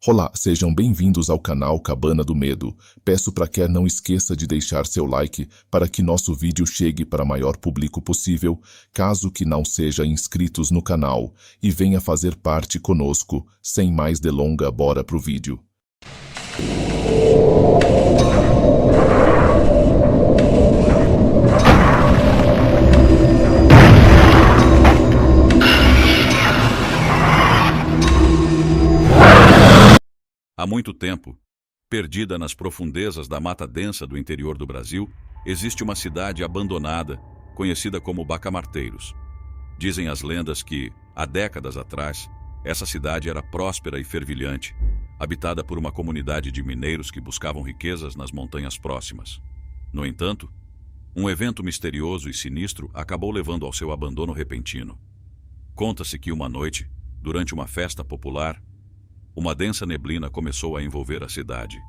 Olá, sejam bem-vindos ao canal Cabana do Medo. Peço para que não esqueça de deixar seu like para que nosso vídeo chegue para maior público possível, caso que não seja inscritos no canal, e venha fazer parte conosco. Sem mais delonga, bora pro vídeo. Há muito tempo, perdida nas profundezas da mata densa do interior do Brasil, existe uma cidade abandonada, conhecida como Bacamarteiros. Dizem as lendas que, há décadas atrás, essa cidade era próspera e fervilhante, habitada por uma comunidade de mineiros que buscavam riquezas nas montanhas próximas. No entanto, um evento misterioso e sinistro acabou levando ao seu abandono repentino. Conta-se que uma noite, durante uma festa popular, uma densa neblina começou a envolver a cidade.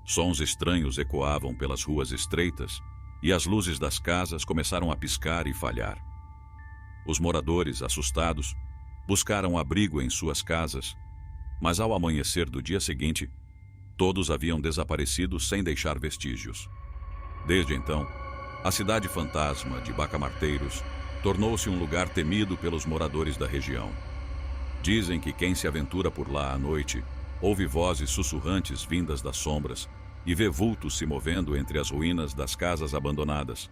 Sons estranhos ecoavam pelas ruas estreitas e as luzes das casas começaram a piscar e falhar. Os moradores, assustados, buscaram abrigo em suas casas, mas ao amanhecer do dia seguinte, todos haviam desaparecido sem deixar vestígios. Desde então, a cidade fantasma de Bacamarteiros tornou-se um lugar temido pelos moradores da região. Dizem que quem se aventura por lá à noite ouve vozes sussurrantes vindas das sombras e vê vultos se movendo entre as ruínas das casas abandonadas.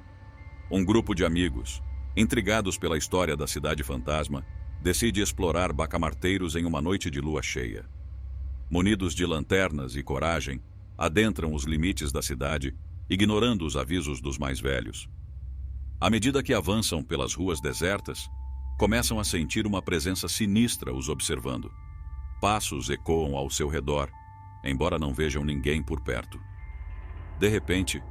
Um grupo de amigos, intrigados pela história da cidade fantasma, decide explorar Bacamarteiros em uma noite de lua cheia. Munidos de lanternas e coragem, adentram os limites da cidade, ignorando os avisos dos mais velhos. À medida que avançam pelas ruas desertas, começam a sentir uma presença sinistra os observando. Passos ecoam ao seu redor, embora não vejam ninguém por perto. De repente,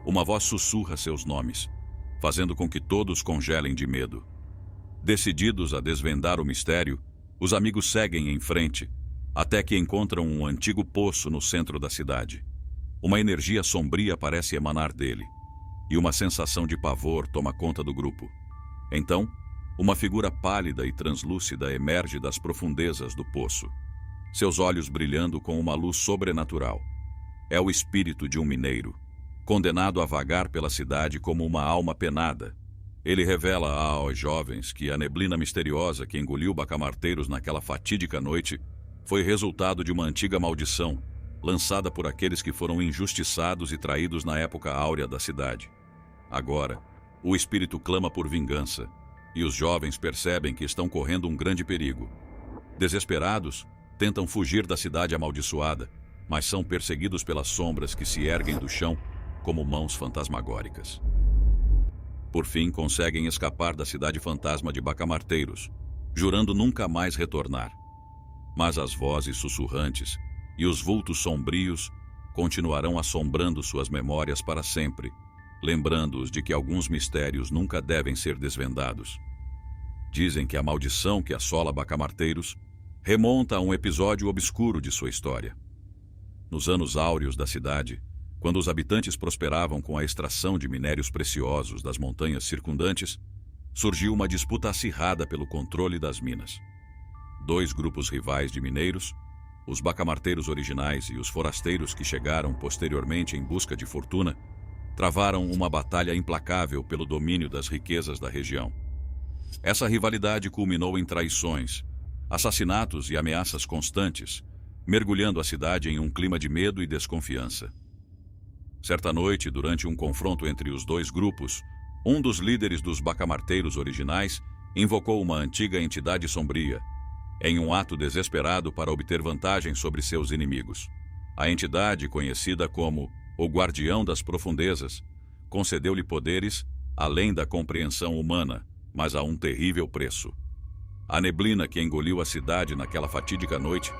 uma voz sussurra seus nomes, fazendo com que todos congelem de medo. Decididos a desvendar o mistério, os amigos seguem em frente, até que encontram um antigo poço no centro da cidade. Uma energia sombria parece emanar dele, e uma sensação de pavor toma conta do grupo. Então, uma figura pálida e translúcida emerge das profundezas do poço, seus olhos brilhando com uma luz sobrenatural. É o espírito de um mineiro, condenado a vagar pela cidade como uma alma penada. Ele revela aos jovens que a neblina misteriosa que engoliu Bacamarteiros naquela fatídica noite foi resultado de uma antiga maldição, lançada por aqueles que foram injustiçados e traídos na época áurea da cidade. Agora, o espírito clama por vingança, e os jovens percebem que estão correndo um grande perigo. Desesperados, tentam fugir da cidade amaldiçoada, mas são perseguidos pelas sombras que se erguem do chão como mãos fantasmagóricas. Por fim, conseguem escapar da cidade fantasma de Bacamarteiros, jurando nunca mais retornar. Mas as vozes sussurrantes e os vultos sombrios continuarão assombrando suas memórias para sempre, lembrando-os de que alguns mistérios nunca devem ser desvendados. Dizem que a maldição que assola Bacamarteiros remonta a um episódio obscuro de sua história. Nos anos áureos da cidade, quando os habitantes prosperavam com a extração de minérios preciosos das montanhas circundantes, surgiu uma disputa acirrada pelo controle das minas. Dois grupos rivais de mineiros, os Bacamarteiros originais e os forasteiros que chegaram posteriormente em busca de fortuna, travaram uma batalha implacável pelo domínio das riquezas da região. Essa rivalidade culminou em traições, assassinatos e ameaças constantes, mergulhando a cidade em um clima de medo e desconfiança. Certa noite, durante um confronto entre os dois grupos, um dos líderes dos Bacamarteiros originais invocou uma antiga entidade sombria, em um ato desesperado para obter vantagem sobre seus inimigos. A entidade, conhecida como o Guardião das Profundezas, concedeu-lhe poderes além da compreensão humana, mas a um terrível preço. A neblina que engoliu a cidade naquela fatídica noite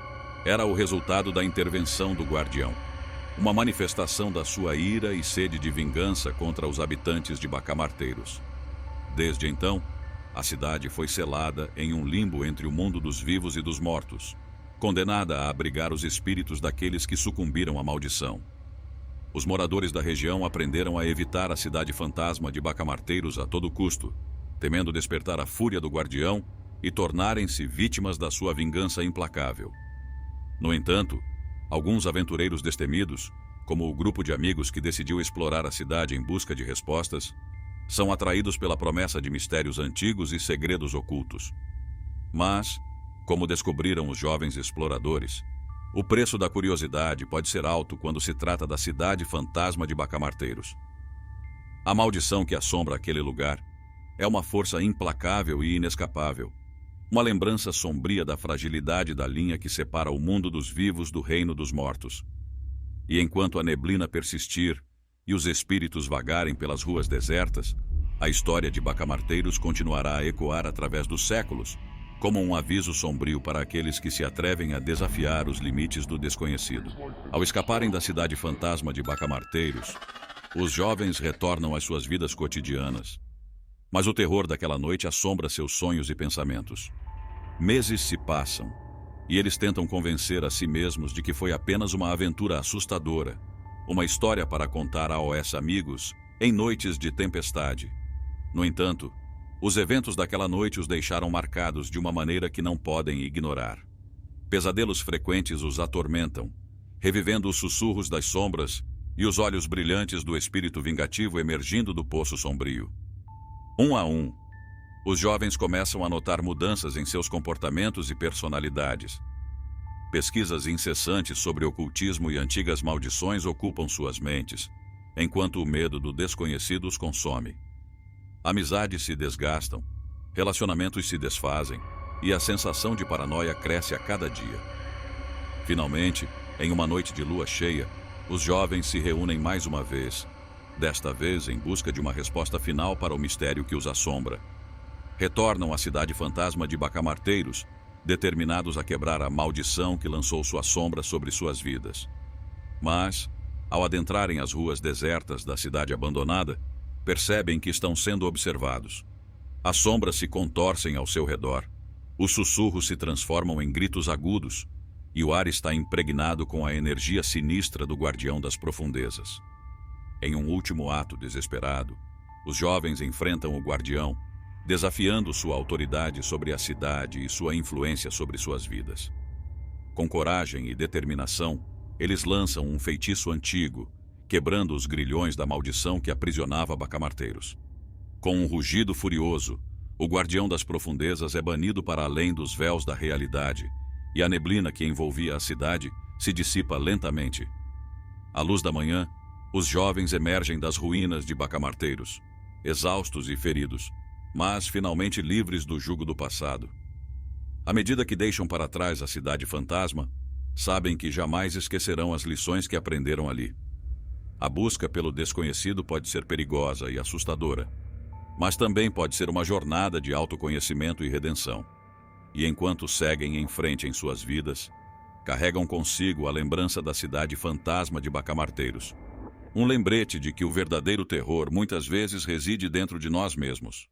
era o resultado da intervenção do Guardião, uma manifestação da sua ira e sede de vingança contra os habitantes de Bacamarteiros. Desde então, a cidade foi selada em um limbo entre o mundo dos vivos e dos mortos, condenada a abrigar os espíritos daqueles que sucumbiram à maldição. Os moradores da região aprenderam a evitar a cidade fantasma de Bacamarteiros a todo custo, temendo despertar a fúria do Guardião e tornarem-se vítimas da sua vingança implacável. No entanto, alguns aventureiros destemidos, como o grupo de amigos que decidiu explorar a cidade em busca de respostas, são atraídos pela promessa de mistérios antigos e segredos ocultos. Mas, como descobriram os jovens exploradores, o preço da curiosidade pode ser alto quando se trata da cidade fantasma de Bacamarteiros. A maldição que assombra aquele lugar é uma força implacável e inescapável, uma lembrança sombria da fragilidade da linha que separa o mundo dos vivos do reino dos mortos. E enquanto a neblina persistir e os espíritos vagarem pelas ruas desertas, a história de Bacamarteiros continuará a ecoar através dos séculos, como um aviso sombrio para aqueles que se atrevem a desafiar os limites do desconhecido. Ao escaparem da cidade fantasma de Bacamarteiros, os jovens retornam às suas vidas cotidianas. Mas o terror daquela noite assombra seus sonhos e pensamentos. Meses se passam, e eles tentam convencer a si mesmos de que foi apenas uma aventura assustadora, uma história para contar a OS amigos em noites de tempestade. No entanto, os eventos daquela noite os deixaram marcados de uma maneira que não podem ignorar. Pesadelos frequentes os atormentam, revivendo os sussurros das sombras e os olhos brilhantes do espírito vingativo emergindo do poço sombrio. Um a um, os jovens começam a notar mudanças em seus comportamentos e personalidades. Pesquisas incessantes sobre ocultismo e antigas maldições ocupam suas mentes, enquanto o medo do desconhecido os consome. Amizades se desgastam, relacionamentos se desfazem e a sensação de paranoia cresce a cada dia. Finalmente, em uma noite de lua cheia, os jovens se reúnem mais uma vez, desta vez em busca de uma resposta final para o mistério que os assombra. Retornam à cidade fantasma de Bacamarteiros, determinados a quebrar a maldição que lançou sua sombra sobre suas vidas. Mas, ao adentrarem as ruas desertas da cidade abandonada, percebem que estão sendo observados. As sombras se contorcem ao seu redor, os sussurros se transformam em gritos agudos, e o ar está impregnado com a energia sinistra do guardião das profundezas. Em um último ato desesperado, os jovens enfrentam o guardião, desafiando sua autoridade sobre a cidade e sua influência sobre suas vidas. Com coragem e determinação, eles lançam um feitiço antigo, quebrando os grilhões da maldição que aprisionava Bacamarteiros. Com um rugido furioso, o guardião das profundezas é banido para além dos véus da realidade, e a neblina que envolvia a cidade se dissipa lentamente. À luz da manhã, os jovens emergem das ruínas de Bacamarteiros, exaustos e feridos, mas finalmente livres do jugo do passado. À medida que deixam para trás a cidade fantasma, sabem que jamais esquecerão as lições que aprenderam ali. A busca pelo desconhecido pode ser perigosa e assustadora, mas também pode ser uma jornada de autoconhecimento e redenção. E enquanto seguem em frente em suas vidas, carregam consigo a lembrança da cidade fantasma de Bacamarteiros. Um lembrete de que o verdadeiro terror muitas vezes reside dentro de nós mesmos.